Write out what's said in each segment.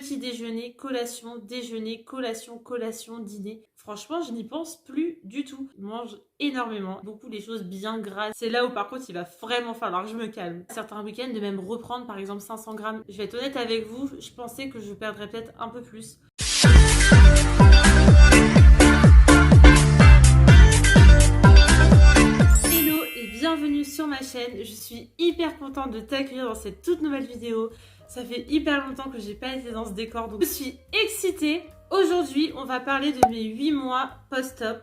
Petit déjeuner, collation, déjeuner, collation, collation, dîner. Franchement, je n'y pense plus du tout. Je mange énormément, beaucoup les choses bien grasses. C'est là où par contre il va vraiment falloir que je me calme. Certains week-ends de même reprendre par exemple 500 grammes. Je vais être honnête avec vous, je pensais que je perdrais peut-être un peu plus. Hello et bienvenue sur ma chaîne. Je suis hyper contente de t'accueillir dans cette toute nouvelle vidéo. Ça fait hyper longtemps que j'ai pas été dans ce décor, donc je suis excitée. Aujourd'hui, on va parler de mes 8 mois post-op.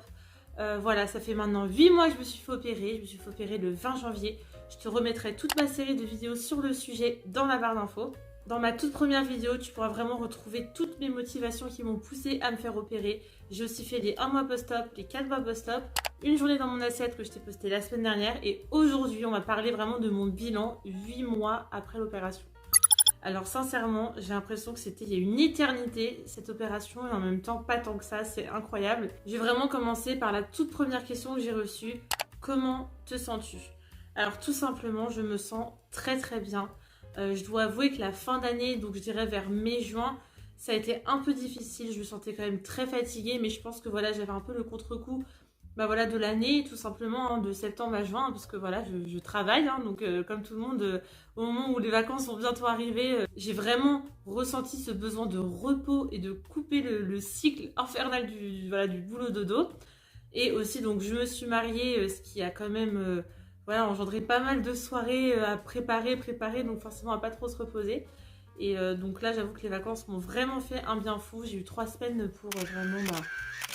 Voilà, ça fait maintenant 8 mois que je me suis fait opérer. Je me suis fait opérer le 20 janvier. Je te remettrai toute ma série de vidéos sur le sujet dans la barre d'infos. Dans ma toute première vidéo, tu pourras vraiment retrouver toutes mes motivations qui m'ont poussée à me faire opérer. J'ai aussi fait les 1 mois post-op, les 4 mois post-op, une journée dans mon assiette que je t'ai postée la semaine dernière. Et aujourd'hui, on va parler vraiment de mon bilan 8 mois après l'opération. Alors sincèrement, j'ai l'impression que c'était il y a une éternité cette opération et en même temps pas tant que ça, c'est incroyable. Je vais vraiment commencer par la toute première question que j'ai reçue. Comment te sens-tu? Alors tout simplement, je me sens très très bien. Je dois avouer que la fin d'année, donc je dirais vers mai-juin, ça a été un peu difficile. Je me sentais quand même très fatiguée, mais je pense que voilà, j'avais un peu le contre-coup de l'année, tout simplement, de septembre à juin, parce que voilà, je travaille, donc comme tout le monde, au moment où les vacances vont bientôt arriver, j'ai vraiment ressenti ce besoin de repos et de couper le cycle infernal du boulot dodo. Et aussi, donc, je me suis mariée, ce qui a quand même engendré pas mal de soirées à préparer, donc forcément à pas trop se reposer. Et donc là, j'avoue que les vacances m'ont vraiment fait un bien fou. J'ai eu 3 semaines pour vraiment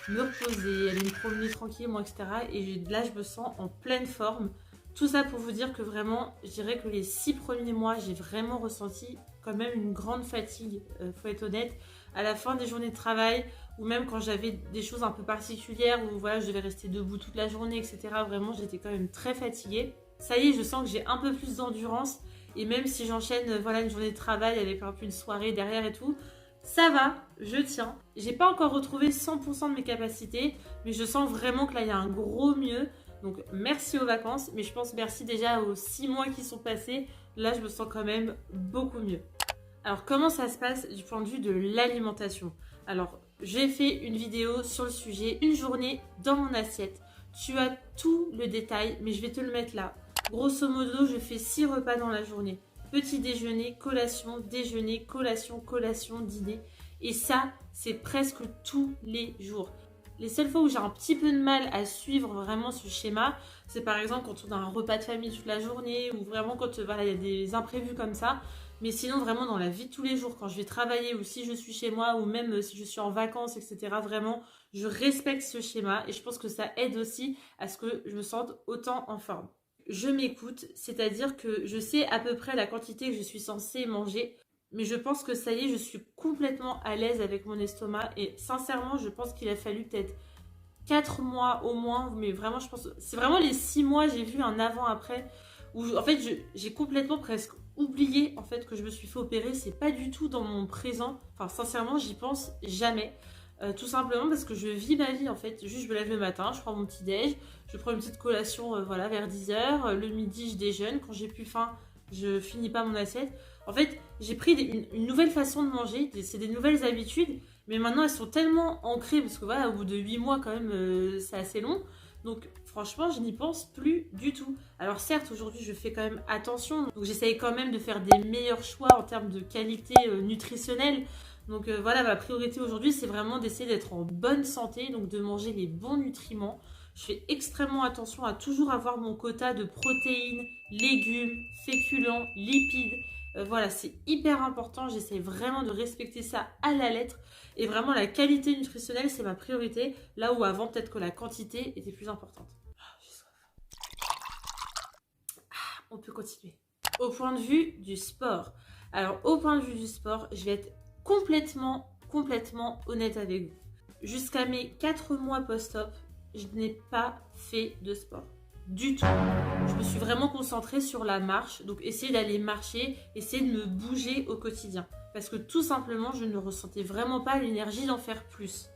me reposer, aller me promener tranquillement, etc. Et là, je me sens en pleine forme. Tout ça pour vous dire que vraiment, je dirais que les 6 premiers mois, j'ai vraiment ressenti quand même une grande fatigue, faut être honnête. À la fin des journées de travail, ou même quand j'avais des choses un peu particulières, où voilà, je devais rester debout toute la journée, etc. Vraiment, j'étais quand même très fatiguée. Ça y est, je sens que j'ai un peu plus d'endurance. Et même si j'enchaîne une journée de travail avec un peu une soirée derrière et tout, ça va, je tiens. J'ai pas encore retrouvé 100% de mes capacités, mais je sens vraiment que là, il y a un gros mieux. Donc, merci aux vacances, mais je pense merci déjà aux 6 mois qui sont passés. Là, je me sens quand même beaucoup mieux. Alors, comment ça se passe du point de vue de l'alimentation? Alors, j'ai fait une vidéo sur le sujet, une journée dans mon assiette. Tu as tout le détail, mais je vais te le mettre là. Grosso modo, je fais 6 repas dans la journée. Petit déjeuner, collation, déjeuner, collation, collation, dîner. Et ça, c'est presque tous les jours. Les seules fois où j'ai un petit peu de mal à suivre vraiment ce schéma, c'est par exemple quand on a un repas de famille toute la journée ou vraiment quand il y a des imprévus comme ça. Mais sinon, vraiment dans la vie de tous les jours, quand je vais travailler ou si je suis chez moi ou même si je suis en vacances, etc., vraiment, je respecte ce schéma et je pense que ça aide aussi à ce que je me sente autant en forme. Je m'écoute, c'est-à-dire que je sais à peu près la quantité que je suis censée manger, mais je pense que ça y est, je suis complètement à l'aise avec mon estomac et sincèrement, je pense qu'il a fallu peut-être 4 mois au moins, mais vraiment, je pense, c'est vraiment les 6 mois, j'ai vu un avant-après, où en fait, j'ai complètement presque oublié en fait que je me suis fait opérer, c'est pas du tout dans mon présent, enfin sincèrement, j'y pense jamais. Tout simplement parce que je vis ma vie en fait. Juste je me lève le matin, je prends mon petit déj, je prends une petite collation vers 10h, le midi je déjeune, quand j'ai plus faim je finis pas mon assiette. En fait j'ai pris une nouvelle façon de manger, c'est des nouvelles habitudes, mais maintenant elles sont tellement ancrées parce que voilà, au bout de 8 mois quand même c'est assez long. Donc franchement je n'y pense plus du tout. Alors certes aujourd'hui je fais quand même attention, donc j'essaye quand même de faire des meilleurs choix en termes de qualité nutritionnelle. Donc voilà, ma priorité aujourd'hui, c'est vraiment d'essayer d'être en bonne santé, donc de manger les bons nutriments. Je fais extrêmement attention à toujours avoir mon quota de protéines, légumes, féculents, lipides. Voilà, c'est hyper important. J'essaie vraiment de respecter ça à la lettre. Et vraiment, la qualité nutritionnelle, c'est ma priorité. Là où avant, peut-être que la quantité était plus importante. J'ai soif. On peut continuer. Au point de vue du sport. Alors, au point de vue du sport, je vais être complètement honnête avec vous. Jusqu'à mes 4 mois post-op, je n'ai pas fait de sport. Du tout. Je me suis vraiment concentrée sur la marche. Donc essayer d'aller marcher, essayer de me bouger au quotidien. Parce que tout simplement, je ne ressentais vraiment pas l'énergie d'en faire plus.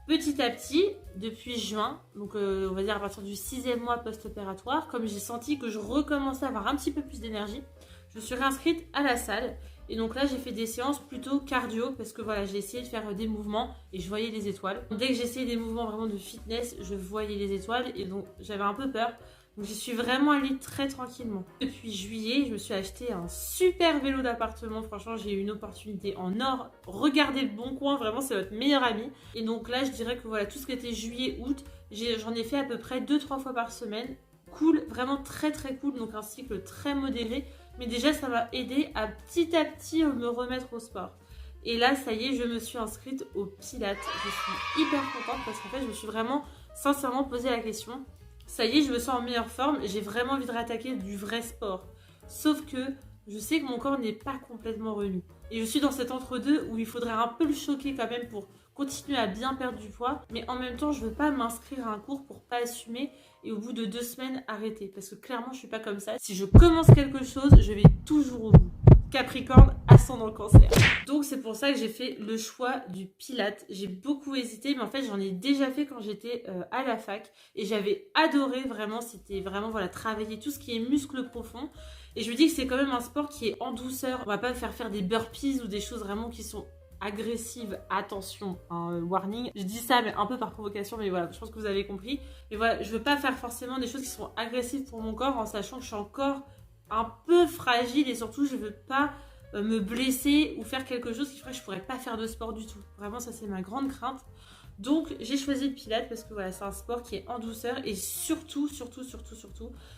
Petit à petit, depuis juin, donc on va dire à partir du 6e mois post-opératoire, comme j'ai senti que je recommençais à avoir un petit peu plus d'énergie, je me suis réinscrite à la salle. Et donc là, j'ai fait des séances plutôt cardio parce que voilà, j'ai essayé de faire des mouvements et je voyais les étoiles. Dès que j'essayais des mouvements vraiment de fitness, je voyais les étoiles et donc j'avais un peu peur. Donc j'y suis vraiment allée très tranquillement. Depuis juillet, je me suis acheté un super vélo d'appartement. Franchement, j'ai eu une opportunité en or. Regardez le Bon Coin, vraiment, c'est votre meilleur ami. Et donc là, je dirais que voilà, tout ce qui était juillet, août, j'en ai fait à peu près 2-3 fois par semaine. Cool, vraiment très très cool, donc un cycle très modéré. Mais déjà, ça m'a aidé à petit me remettre au sport. Et là, ça y est, je me suis inscrite au Pilates. Je suis hyper contente parce qu'en fait, je me suis vraiment, sincèrement posé la question. Ça y est, je me sens en meilleure forme. J'ai vraiment envie de rattaquer du vrai sport. Sauf que je sais que mon corps n'est pas complètement remis. Et je suis dans cet entre-deux où il faudrait un peu le choquer quand même pour continuer à bien perdre du poids. Mais en même temps, je veux pas m'inscrire à un cours pour pas assumer et au bout de 2 semaines arrêter. Parce que clairement, je suis pas comme ça. Si je commence quelque chose, je vais toujours au bout. Capricorne, ascendant cancer. Donc c'est pour ça que j'ai fait le choix du Pilates. J'ai beaucoup hésité, mais en fait j'en ai déjà fait quand j'étais à la fac. Et j'avais adoré vraiment, c'était vraiment voilà, travailler tout ce qui est muscles profonds. Et je me dis que c'est quand même un sport qui est en douceur. On va pas faire des burpees ou des choses vraiment qui sont agressive, attention, hein, warning. Je dis ça mais un peu par provocation, mais voilà, je pense que vous avez compris. Mais voilà, je veux pas faire forcément des choses qui sont agressives pour mon corps en sachant que je suis encore un peu fragile et surtout je veux pas me blesser ou faire quelque chose qui ferait que je pourrais pas faire de sport du tout. Vraiment, ça c'est ma grande crainte. Donc j'ai choisi le Pilates parce que voilà, c'est un sport qui est en douceur et surtout,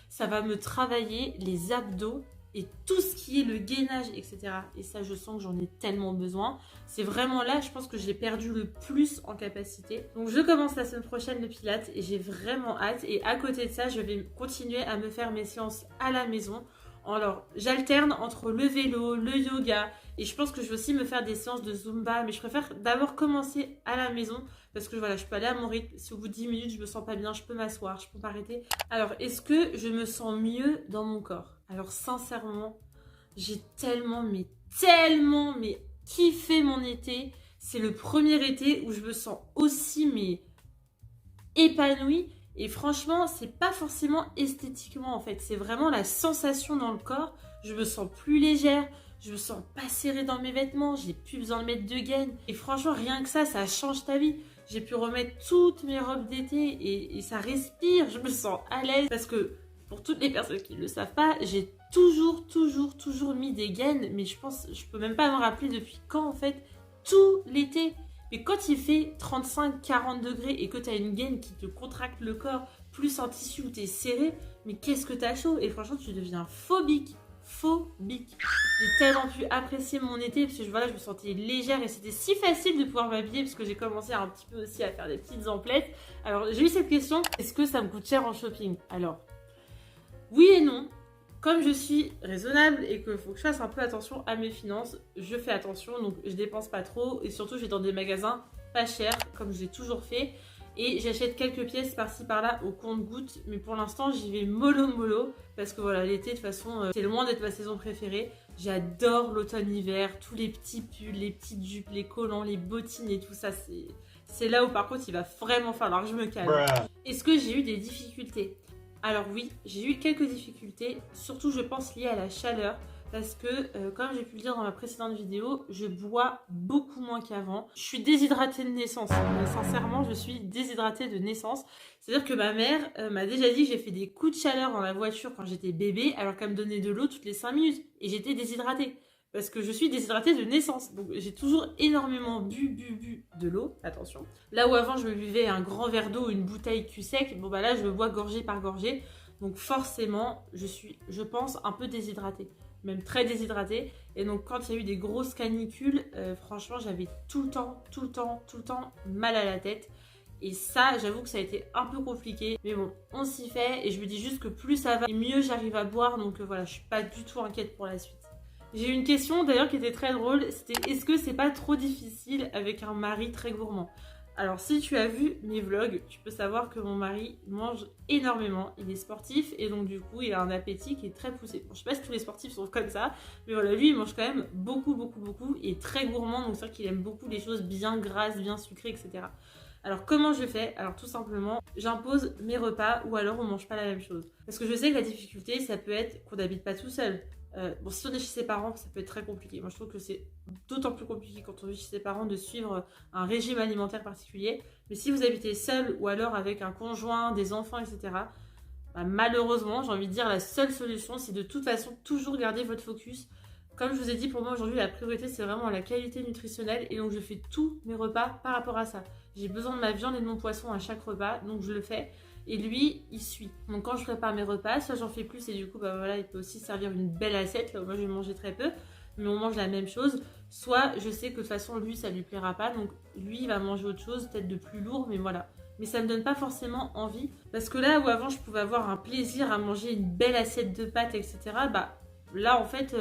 ça va me travailler les abdos et tout ce qui est le gainage, etc. Et ça, je sens que j'en ai tellement besoin. C'est vraiment là, je pense que j'ai perdu le plus en capacité. Donc je commence la semaine prochaine le Pilates et j'ai vraiment hâte. Et à côté de ça, je vais continuer à me faire mes séances à la maison. Alors, j'alterne entre le vélo, le yoga et je pense que je vais aussi me faire des séances de Zumba. Mais je préfère d'abord commencer à la maison parce que voilà, je peux aller à mon rythme. Si au bout de 10 minutes, je me sens pas bien, je peux m'asseoir, je peux m'arrêter. Alors, est-ce que je me sens mieux dans mon corps? Alors, sincèrement, j'ai tellement kiffé mon été. C'est le premier été où je me sens aussi épanouie. Et franchement, c'est pas forcément esthétiquement en fait, c'est vraiment la sensation dans le corps. Je me sens plus légère, je me sens pas serrée dans mes vêtements, j'ai plus besoin de mettre de gaines. Et franchement, rien que ça change ta vie. J'ai pu remettre toutes mes robes d'été et ça respire, je me sens à l'aise. Parce que pour toutes les personnes qui ne le savent pas, j'ai toujours mis des gaines. Mais je peux même pas me rappeler depuis quand en fait, tout l'été. Mais quand il fait 35-40 degrés et que tu as une gaine qui te contracte le corps, plus un tissu où tu es serré, mais qu'est-ce que tu as chaud? Et franchement, tu deviens phobique. J'ai tellement pu apprécier mon été parce que voilà, je me sentais légère et c'était si facile de pouvoir m'habiller parce que j'ai commencé un petit peu aussi à faire des petites emplettes. Alors, j'ai eu cette question, est-ce que ça me coûte cher en shopping? Alors, oui et non. Comme je suis raisonnable et qu'il faut que je fasse un peu attention à mes finances, je fais attention, donc je dépense pas trop et surtout je vais dans des magasins pas chers comme j'ai toujours fait et j'achète quelques pièces par-ci par-là au compte-gouttes, mais pour l'instant j'y vais mollo parce que voilà, l'été de toute façon c'est loin d'être ma saison préférée. J'adore l'automne-hiver, tous les petits pulls, les petites jupes, les collants, les bottines et tout ça, c'est là où par contre il va vraiment falloir que je me calme. Est-ce que j'ai eu des difficultés? Alors oui, j'ai eu quelques difficultés, surtout je pense liées à la chaleur, parce que comme j'ai pu le dire dans ma précédente vidéo, je bois beaucoup moins qu'avant. Je suis déshydratée de naissance, sincèrement je suis déshydratée de naissance. C'est-à-dire que ma mère m'a déjà dit que j'ai fait des coups de chaleur dans la voiture quand j'étais bébé, alors qu'elle me donnait de l'eau toutes les 5 minutes, et j'étais déshydratée. Parce que je suis déshydratée de naissance. Donc j'ai toujours énormément bu de l'eau. Attention. Là où avant je me buvais un grand verre d'eau ou une bouteille cul sec, bon bah là je me bois gorgée par gorgée. Donc forcément je suis, je pense, un peu déshydratée. Même très déshydratée. Et donc quand il y a eu des grosses canicules, franchement j'avais tout le temps mal à la tête. Et ça, j'avoue que ça a été un peu compliqué. Mais bon, on s'y fait. Et je me dis juste que plus ça va, et mieux j'arrive à boire. Donc voilà, je suis pas du tout inquiète pour la suite. J'ai eu une question d'ailleurs qui était très drôle, c'était est-ce que c'est pas trop difficile avec un mari très gourmand? Alors si tu as vu mes vlogs, tu peux savoir que mon mari mange énormément, il est sportif et donc du coup il a un appétit qui est très poussé. Bon, je sais pas si tous les sportifs sont comme ça, mais voilà, lui il mange quand même beaucoup et très gourmand, donc c'est vrai qu'il aime beaucoup les choses bien grasses, bien sucrées, etc. Alors comment je fais? Alors tout simplement, j'impose mes repas ou alors on mange pas la même chose. Parce que je sais que la difficulté, ça peut être qu'on n'habite pas tout seul. Bon, si on est chez ses parents, ça peut être très compliqué. Moi, je trouve que c'est d'autant plus compliqué quand on vit chez ses parents de suivre un régime alimentaire particulier. Mais si vous habitez seul ou alors avec un conjoint, des enfants, etc., bah, malheureusement, j'ai envie de dire, la seule solution, c'est de toute façon toujours garder votre focus. Comme je vous ai dit, pour moi aujourd'hui, la priorité, c'est vraiment la qualité nutritionnelle. Et donc, je fais tous mes repas par rapport à ça. J'ai besoin de ma viande et de mon poisson à chaque repas, donc je le fais. Et lui, il suit. Donc quand je prépare mes repas, soit j'en fais plus et du coup, bah voilà, il peut aussi servir une belle assiette. Là où moi, je vais manger très peu, mais on mange la même chose. Soit je sais que de toute façon, lui, ça lui plaira pas. Donc lui, il va manger autre chose, peut-être de plus lourd, mais voilà. Mais ça me donne pas forcément envie. Parce que là où avant, je pouvais avoir un plaisir à manger une belle assiette de pâtes, etc., bah là, en fait,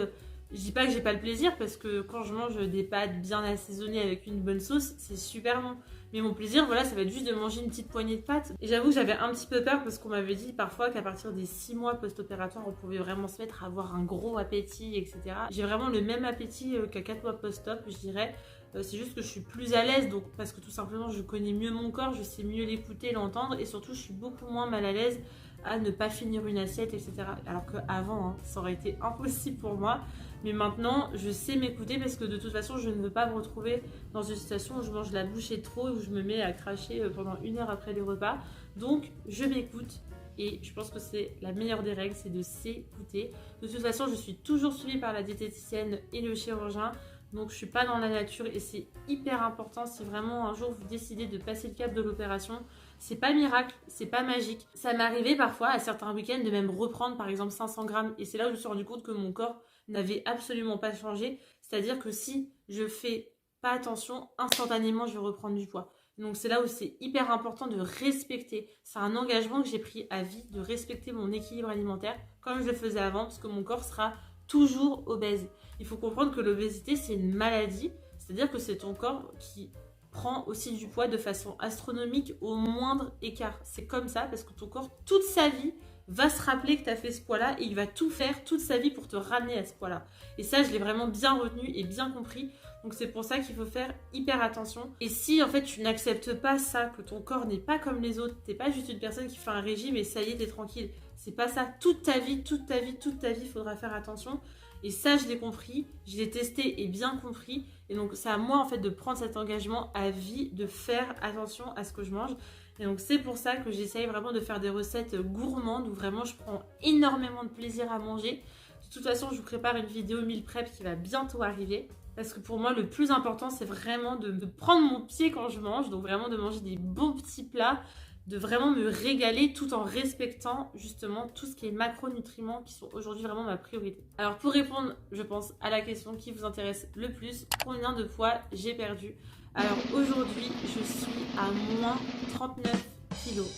je dis pas que j'ai pas le plaisir parce que quand je mange des pâtes bien assaisonnées avec une bonne sauce, c'est super bon. Mais mon plaisir, voilà, ça va être juste de manger une petite poignée de pâtes. Et j'avoue que j'avais un petit peu peur parce qu'on m'avait dit parfois qu'à partir des 6 mois post-opératoire, on pouvait vraiment se mettre à avoir un gros appétit, etc. J'ai vraiment le même appétit qu'à 4 mois post-op, je dirais. C'est juste que je suis plus à l'aise, donc parce que tout simplement, je connais mieux mon corps, je sais mieux l'écouter, l'entendre, et surtout, je suis beaucoup moins mal à l'aise à ne pas finir une assiette, etc. Alors qu'avant, ça aurait été impossible pour moi. Mais maintenant, je sais m'écouter parce que de toute façon, je ne veux pas me retrouver dans une situation où je mange la bouchée trop et où je me mets à cracher pendant 1 heure après les repas. Donc, je m'écoute et je pense que c'est la meilleure des règles, c'est de s'écouter. De toute façon, je suis toujours suivie par la diététicienne et le chirurgien. Donc, je suis pas dans la nature et c'est hyper important si vraiment un jour vous décidez de passer le cap de l'opération. C'est pas miracle, c'est pas magique. Ça m'est arrivé parfois à certains week-ends de même reprendre par exemple 500 grammes et c'est là où je me suis rendu compte que mon corps n'avait absolument pas changé. C'est-à-dire que si je fais pas attention, instantanément je vais reprendre du poids. Donc c'est là où c'est hyper important de respecter. C'est un engagement que j'ai pris à vie, de respecter mon équilibre alimentaire comme je le faisais avant parce que mon corps sera toujours obèse. Il faut comprendre que l'obésité c'est une maladie, c'est-à-dire que c'est ton corps qui prend aussi du poids de façon astronomique au moindre écart. C'est comme ça parce que ton corps toute sa vie va se rappeler que tu as fait ce poids-là et il va tout faire toute sa vie pour te ramener à ce poids-là. Et ça, je l'ai vraiment bien retenu et bien compris. Donc c'est pour ça qu'il faut faire hyper attention. Et si en fait tu n'acceptes pas ça, que ton corps n'est pas comme les autres, t'es pas juste une personne qui fait un régime et ça y est, t'es tranquille. C'est pas ça. Toute ta vie, il faudra faire attention. Et ça, je l'ai compris, je l'ai testé et bien compris. Et donc, c'est à moi, en fait, de prendre cet engagement à vie, de faire attention à ce que je mange. Et donc, c'est pour ça que j'essaye vraiment de faire des recettes gourmandes où vraiment je prends énormément de plaisir à manger. De toute façon, je vous prépare une vidéo meal prep qui va bientôt arriver. Parce que pour moi, le plus important, c'est vraiment de prendre mon pied quand je mange. Donc, vraiment de manger des bons petits plats, de vraiment me régaler tout en respectant justement tout ce qui est macronutriments qui sont aujourd'hui vraiment ma priorité. Alors pour répondre, je pense, à la question qui vous intéresse le plus, combien de poids j'ai perdu? Alors aujourd'hui, je suis à moins 39 kilos.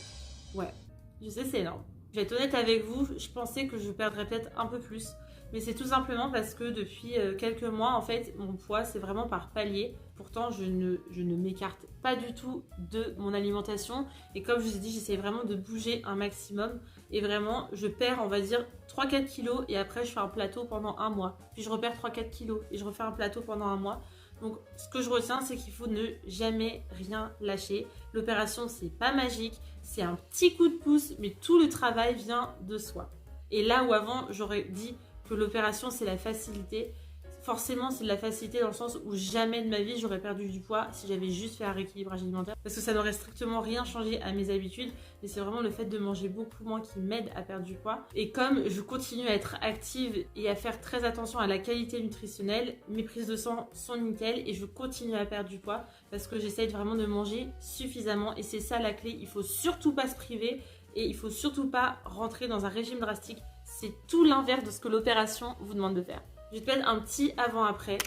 Ouais, je sais, c'est énorme. Je vais être honnête avec vous, je pensais que je perdrais peut-être un peu plus. Mais c'est tout simplement parce que depuis quelques mois, en fait, mon poids, c'est vraiment par palier. Pourtant, je ne m'écarte pas du tout de mon alimentation. Et comme je vous ai dit, j'essaie vraiment de bouger un maximum. Et vraiment, je perds, on va dire, 3-4 kilos. Et après, je fais un plateau pendant un mois. Puis je repère 3-4 kilos. Et je refais un plateau pendant un mois. Donc, ce que je retiens, c'est qu'il faut ne jamais rien lâcher. L'opération, c'est pas magique. C'est un petit coup de pouce. Mais tout le travail vient de soi. Et là où avant, j'aurais dit que l'opération c'est la facilité, forcément c'est de la facilité dans le sens où jamais de ma vie j'aurais perdu du poids si j'avais juste fait un rééquilibrage alimentaire parce que ça n'aurait strictement rien changé à mes habitudes, mais c'est vraiment le fait de manger beaucoup moins qui m'aide à perdre du poids. Et comme je continue à être active et à faire très attention à la qualité nutritionnelle, mes prises de sang sont nickel et je continue à perdre du poids parce que j'essaye vraiment de manger suffisamment et c'est ça la clé. Il faut surtout pas se priver et il faut surtout pas rentrer dans un régime drastique. C'est tout l'inverse de ce que l'opération vous demande de faire. Je vais te mettre un petit avant-après.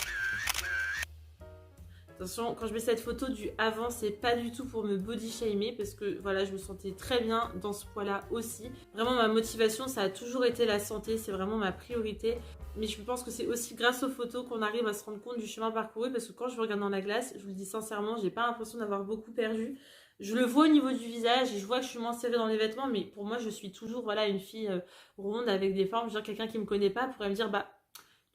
Attention, quand je mets cette photo du avant, c'est pas du tout pour me body shamer parce que voilà, je me sentais très bien dans ce poids-là aussi. Vraiment, ma motivation, ça a toujours été la santé, c'est vraiment ma priorité. Mais je pense que c'est aussi grâce aux photos qu'on arrive à se rendre compte du chemin parcouru parce que quand je me regarde dans la glace, je vous le dis sincèrement, j'ai pas l'impression d'avoir beaucoup perdu. Je le vois au niveau du visage et je vois que je suis moins serrée dans les vêtements, mais pour moi, je suis toujours voilà, une fille ronde avec des formes. Je veux dire, quelqu'un qui me connaît pas pourrait me dire, bah,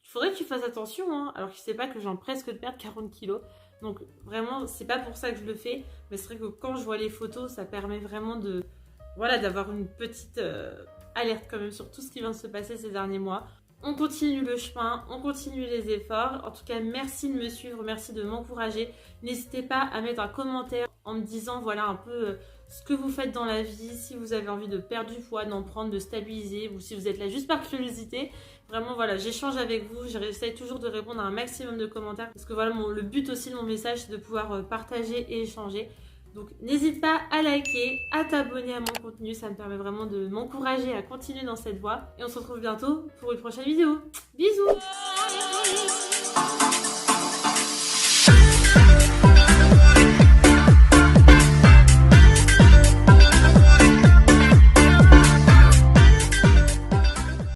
il faudrait que tu fasses attention, hein, alors qu'il sait pas que j'ai presque de perdre 40 kilos. Donc vraiment, c'est pas pour ça que je le fais, mais c'est vrai que quand je vois les photos, ça permet vraiment voilà, d'avoir une petite alerte quand même sur tout ce qui vient de se passer ces derniers mois. On continue le chemin, on continue les efforts. En tout cas, merci de me suivre, merci de m'encourager. N'hésitez pas à mettre un commentaire en me disant voilà un peu ce que vous faites dans la vie, si vous avez envie de perdre du poids, d'en prendre, de stabiliser, ou si vous êtes là juste par curiosité. Vraiment voilà, j'échange avec vous, j'essaie toujours de répondre à un maximum de commentaires parce que voilà, le but aussi de mon message, c'est de pouvoir partager et échanger. Donc n'hésite pas à liker, à t'abonner à mon contenu, ça me permet vraiment de m'encourager à continuer dans cette voie. Et on se retrouve bientôt pour une prochaine vidéo. Bisous!